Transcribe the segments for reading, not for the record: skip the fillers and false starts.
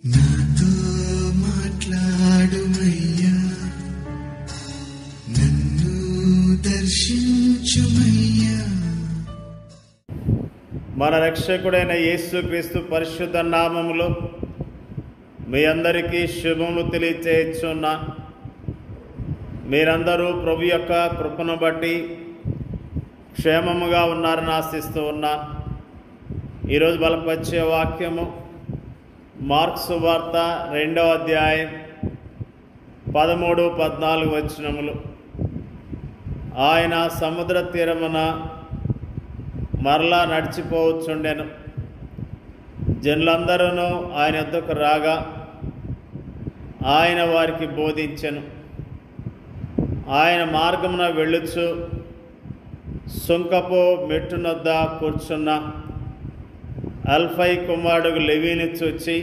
నాతో మాట్లాడుమయ్యా, నన్ను దర్శించుమయ్యా. మన రక్షకుడైన యేసుక్రీస్తు పరిశుద్ధ నామములో మీ అందరికీ శుభములు తెలియచేయుచున్నా. మీరందరూ ప్రభు యొక్క కృపను బట్టి క్షేమముగా ఉన్నారని ఆశిస్తూ ఉన్నా. ఈరోజు బలపరిచే వాక్యము మార్కు సువార్త 2వ అధ్యాయం 13-14 వచనములు. ఆయన సముద్ర తీరమున మరలా నడిచిపోవచ్చుండెను. జనులందరూ ఆయన యొద్దకు రాగా ఆయన వారికి బోధించెను. ఆయన మార్గమున వెళ్ళుచు సుంకపు మెట్టునొద్ద కూర్చున్న అల్ఫై కుమారుడు లెవీని చూచి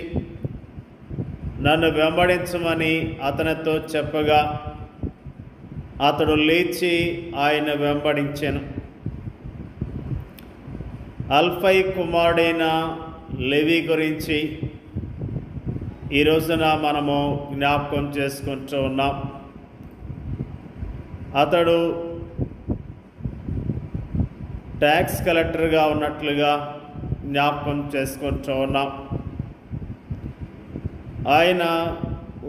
నన్ను వెంబడించమని అతనితో చెప్పగా అతడు లేచి ఆయన వెంబడించెను. అల్ఫై కుమారుడైన లెవీ గురించి ఈ రోజున మనము జ్ఞాపకం చేసుకుంటూ ఉన్నాం. అతడు ట్యాక్స్ కలెక్టర్గా ఉన్నట్లుగా జ్ఞాపకం చేసుకుంటూ ఉన్నాం. ఆయన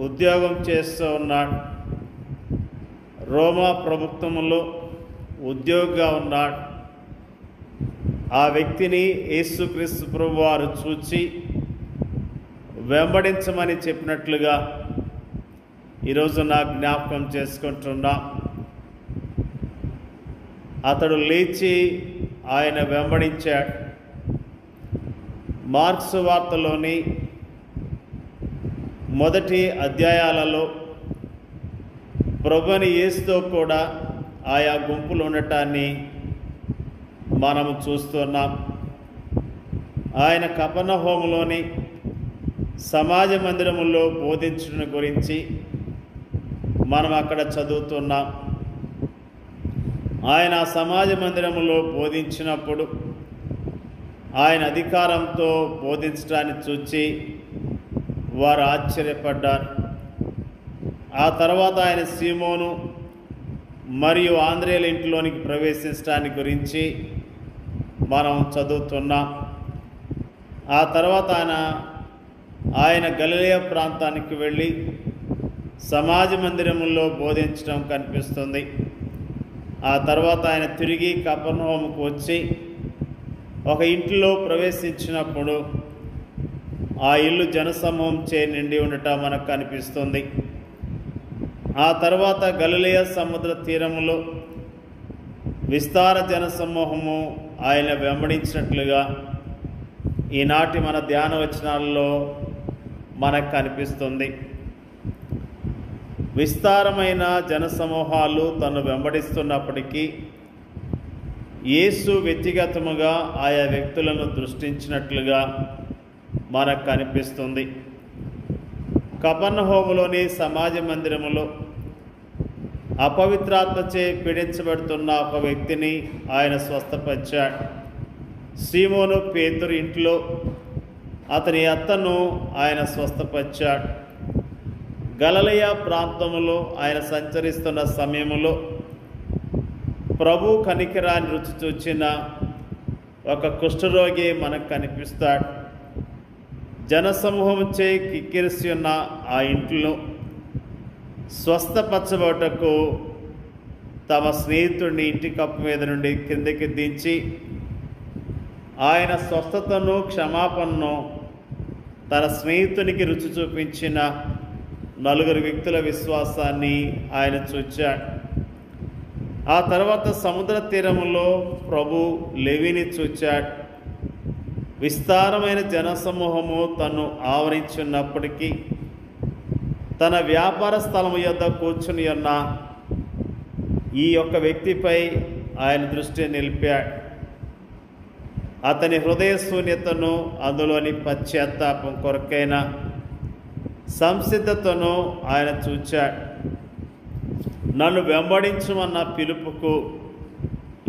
ఉద్యోగం చేస్తూ ఉన్నాడు. రోమా ప్రభుత్వంలో ఉద్యోగిగా ఉన్నాడు. ఆ వ్యక్తిని యేసుక్రీస్తు ప్రభువారు చూచి వెంబడించమని చెప్పినట్లుగా ఈరోజు నా జ్ఞాపకం చేసుకుంటున్నా. అతడు లేచి ఆయన వెంబడించాడు. మార్కు సువార్తలోని మొదటి అధ్యాయాలలో ప్రభుని యేసుతో కూడా ఆయా గుంపులు ఉండటాన్ని మనము చూస్తున్నాం. ఆయన కపెర్నహూములోని సమాజ మందిరములో బోధించడం గురించి మనం అక్కడ చదువుతున్నాం. ఆయన సమాజ మందిరములో బోధించినప్పుడు ఆయన అధికారంతో బోధించడాన్ని చూచి వారు ఆశ్చర్యపడ్డారు. ఆ తర్వాత ఆయన సీమోను మరియు ఆంద్రేయుల ఇంట్లోనికి ప్రవేశించడాన్ని గురించి మనం చదువుతున్నాం. ఆ తర్వాత ఆయన గలిలయ ప్రాంతానికి వెళ్ళి సమాజ మందిరములో బోధించడం కనిపిస్తుంది. ఆ తర్వాత ఆయన తిరిగి కపెర్నహూముకు వచ్చి ఒక ఇంటిలో ప్రవేశించినప్పుడు ఆ ఇల్లు జనసమూహంచే నిండి ఉండటం మనకు కనిపిస్తుంది. ఆ తర్వాత గలిలయ సముద్ర తీరములో విస్తార జనసమూహము ఆయన వెంబడించినట్లుగా ఈనాటి మన ధ్యాన వచనాల్లో మనకు కనిపిస్తుంది. విస్తారమైన జనసమూహాలు తను వెంబడిస్తున్నప్పటికీ యేసు వ్యక్తిగతముగా ఆయా వ్యక్తులను దృష్టించినట్లుగా మనకు కనిపిస్తుంది. కపెర్నహూములోని సమాజ మందిరములో అపవిత్రాత్మచే పీడించబడుతున్న ఒక వ్యక్తిని ఆయన స్వస్థపరిచాడు. సీమోను పేతురు ఇంట్లో అతని అత్తను ఆయన స్వస్థపరిచాడు. గలిలయ ప్రాంతములో ఆయన సంచరిస్తున్న సమయంలో ప్రభు కనికరాన్ని రుచి చూచిన ఒక కుష్ఠరోగి మనకు కనిపిస్తాడు. జనసమూహంచే కిక్కిరిసి ఉన్న ఆ ఇంట్లో స్వస్థపరచబోటకు తమ స్నేహితుడిని ఇంటి కప్పు మీద నుండి కిందకి దించి ఆయన స్వస్థతను క్షమాపణను తన స్నేహితునికి రుచి చూపించిన 4 వ్యక్తుల విశ్వాసాన్ని ఆయన చూచాడు. ఆ తర్వాత సముద్ర తీరములో ప్రభు లెవీని చూచాడు. విస్తారమైన జనసమూహము తను ఆవరించున్నప్పటికీ తన వ్యాపార స్థలము యొద్ద కూర్చుని ఉన్న ఈ యొక్క వ్యక్తిపై ఆయన దృష్టి నిలిపాడు. అతని హృదయ శూన్యతను, అందులోని పశ్చాత్తాపం కొరకైన సంసిద్ధతను ఆయన చూచాడు. నన్ను వెంబడించమన్న పిలుపుకు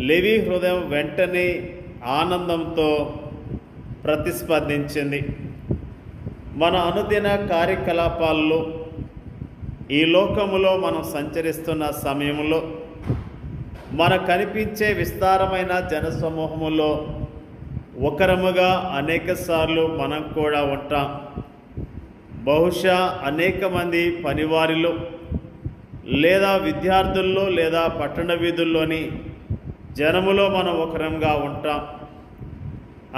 లేవి హృదయం వెంటనే ఆనందంతో ప్రతిస్పందించింది. మన అనుదిన కార్యకలాపాల్లో ఈ లోకములో మనం సంచరిస్తున్న సమయంలో మనకు కనిపించే విస్తారమైన జనసమూహములో ఒకరముగా అనేకసార్లు మనం కూడా ఉంటాం. బహుశా అనేక మంది పనివారిలో లేదా విద్యార్థుల్లో లేదా పట్టణ వీధుల్లోని జనములో మనం ఒకరంగా ఉంటాం.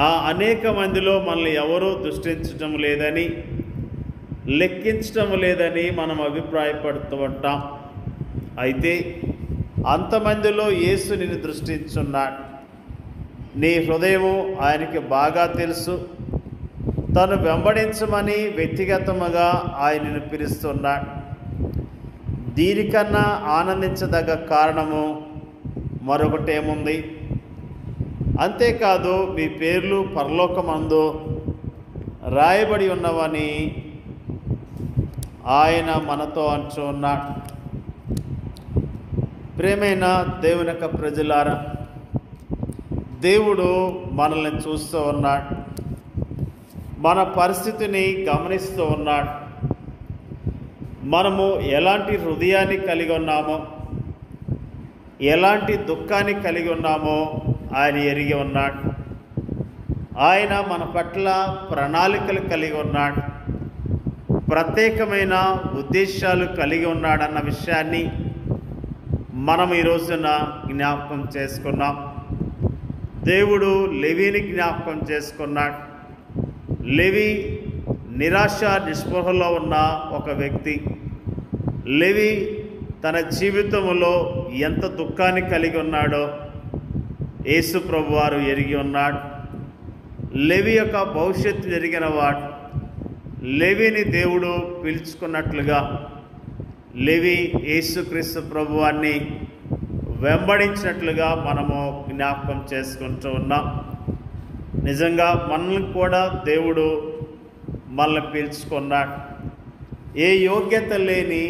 ఆ అనేక మందిలో మనల్ని ఎవరూ దృష్టించటం లేదని, లెక్కించటం లేదని మనం అభిప్రాయపడుతూ ఉంటాం. అయితే అంతమందిలో యేసు నిన్ను దృష్టించున్నాడు. నీ హృదయము ఆయనకి బాగా తెలుసు. తను వెంబడించమని వ్యక్తిగతముగా ఆయనను పిలుస్తున్నాడు. దీనికన్నా ఆనందించదగ్గ కారణము మరొకటేముంది? అంతేకాదు, మీ పేర్లు పరలోకమందు రాయబడి ఉన్నవని ఆయన మనతో అంటున్నాడు. ప్రియమైన దేవుని యొక్క ప్రజలారా, దేవుడు మనల్ని చూస్తూ ఉన్నాడు. మన పరిస్థితిని గమనిస్తూ ఉన్నాడు. మనము ఎలాంటి హృదయాన్ని కలిగి ఉన్నామో, ఎలాంటి దుఃఖాన్ని కలిగి ఉన్నామో ఆయన ఎరిగి ఉన్నాడు. ఆయన మన పట్ల ప్రణాళికలు కలిగి ఉన్నాడు. ప్రత్యేకమైన ఉద్దేశాలు కలిగి ఉన్నాడన్న విషయాన్ని మనం ఈ రోజున జ్ఞాపకం చేసుకున్నాం. దేవుడు లేవీని జ్ఞాపకం చేసుకున్నాడు. లేవీ నిరాశ నిస్పృహలో ఉన్న ఒక వ్యక్తి. లేవీ తన జీవితంలో ఎంత దుఃఖాన్ని కలిగి ఉన్నాడో యేసు ప్రభువారు ఎరిగి ఉన్నాడు. లేవీ యొక్క భవిష్యత్తు ఎరిగిన వాడు. లేవీని దేవుడు పిలుచుకున్నట్లుగా లేవీ యేసుక్రీస్తు ప్రభువాన్ని వెంబడించినట్లుగా మనము జ్ఞాపకం చేసుకుంటూ ఉన్నాం. నిజంగా మనల్ని కూడా దేవుడు మనల్ని పిలుచుకున్నాడు. ఏ యోగ్యత లేని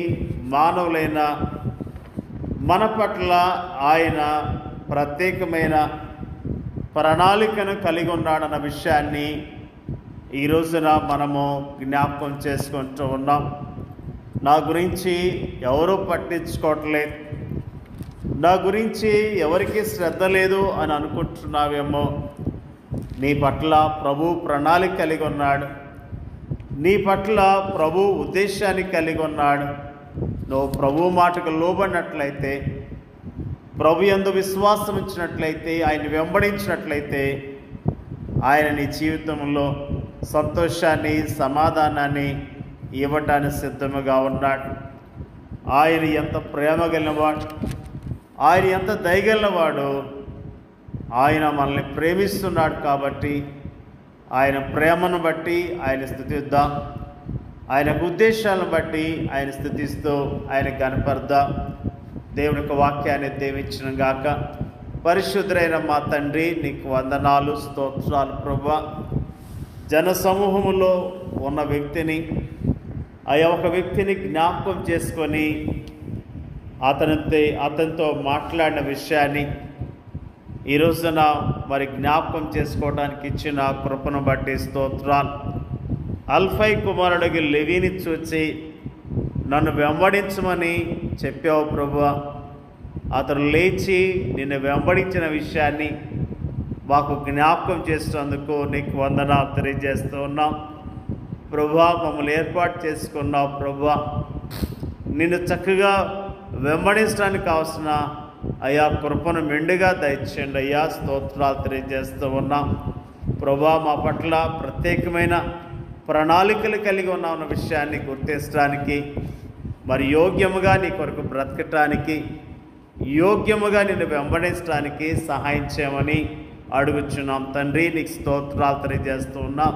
మానవులైనా మన పట్ల ఆయన ప్రత్యేకమైన ప్రణాళికను కలిగి ఉన్నాడన్న విషయాన్ని ఈ రోజున మనము జ్ఞాపకం చేసుకుంటూ ఉన్నాం. నా గురించి ఎవరూ పట్టించుకోవట్లేదు, నా గురించి ఎవరికి శ్రద్ధ లేదు అని అనుకుంటున్నావేమో. నీ పట్ల ప్రభు ప్రణాళిక కలిగి ఉన్నాడు. నీ పట్ల ప్రభు ఉద్దేశాన్ని కలిగి ఉన్నాడు. నువ్వు ప్రభు మాటకు లోబడినట్లయితే, ప్రభు యందు విశ్వాసం ఇచ్చినట్లయితే, ఆయన వెంబడించినట్లయితే ఆయన నీ జీవితంలో సంతోషాన్ని, సమాధానాన్ని ఇవ్వటానికి సిద్ధముగా ఉన్నాడు. ఆయన ఎంత ప్రేమ కలిగినవాడు, ఆయన ఎంత దయగలిగినవాడు. ఆయన మనల్ని ప్రేమిస్తున్నాడు కాబట్టి ఆయన ప్రేమను బట్టి ఆయన స్తుతిద్దాం. ఆయన ఉద్దేశాలను బట్టి ఆయన స్తుతిస్తూ ఆయన కనపడదాం. దేవుని యొక్క వాక్యాన్ని దీవించును గాక. పరిశుద్ధుడైన మా తండ్రి, నీకు వందనాలు, స్తోత్రాలు ప్రభువా. జనసమూహములో ఉన్న వ్యక్తిని, ఒక వ్యక్తిని జ్ఞాపకం చేసుకొని అతనితో మాట్లాడిన విషయాన్ని ఈ రోజున మరి జ్ఞాపకం చేసుకోవడానికి ఇచ్చిన కృపను బట్టి స్తోత్రాలు. అల్ఫై కుమారుడికి లేవీని చూచి నన్ను వెంబడించమని చెప్పావు ప్రభువా. అతను లేచి నిన్ను వెంబడించిన విషయాన్ని మాకు జ్ఞాపకం చేసినందుకు నీకు వందనాలు తెలియజేస్తూ ఉన్నాం ప్రభువా. మమ్మల్ని ఏర్పాటు చేసుకున్నావు ప్రభువా. నిన్ను చక్కగా వెంబడించడానికి కావాల్సిన అయ్యా కృపను మెండుగా దయచేయండి అయ్యా. స్తోత్రాలు తెలియజేస్తూ ఉన్నాం ప్రభువా. మా పట్ల ప్రత్యేకమైన ప్రణాళికలు కలిగి ఉన్న విషయాన్ని గుర్తించడానికి, మరి యోగ్యముగా నీ కొరకు బ్రతకటానికి, యోగ్యముగా నిన్ను వెంబడించడానికి సహాయం చేయమని అడుగుచున్నాం తండ్రి. నీకు స్తోత్రాలు తెలియజేస్తూ ఉన్నాం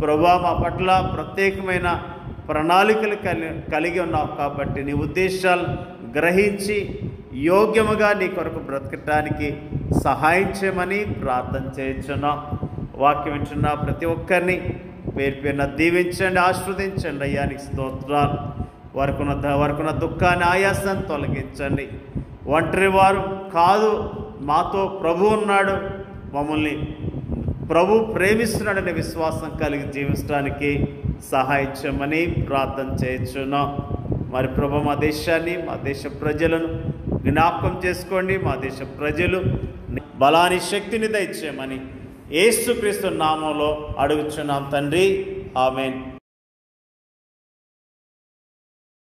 ప్రభువా. మా పట్ల ప్రత్యేకమైన ప్రణాళికలు కలిగి ఉన్నావు కాబట్టి నీ ఉద్దేశాలు గ్రహించి యోగ్యముగా నీ కొరకు బ్రతకటానికి సహాయం చేయమని ప్రార్థన చేయించున్నాం. వాక్యం వింటున్న ప్రతి ఒక్కరిని పేరు పేరున దీవించండి, ఆశీర్వదించండి అయ్యా. నీకు స్తోత్రాలు. వారికున్న దుఃఖాన్ని, ఆయాసాన్ని తొలగించండి. ఒంటరి వారు కాదు, మాతో ప్రభు ఉన్నాడు, మమ్మల్ని ప్రభు ప్రేమిస్తున్నాడనే విశ్వాసం కలిగి జీవించడానికి సహాయం చేయమని ప్రార్థన చేయించున్నాం. మరి ప్రభు మా దేశాన్ని, మా దేశ ప్రజలను జ్ఞాపకం చేసుకోండి. మా దేశ ప్రజలు బలాన్ని, శక్తిని దయచేయమని యేసుక్రీస్తు నామంలో అడుగుచున్నాం తండ్రి. ఆమేన్.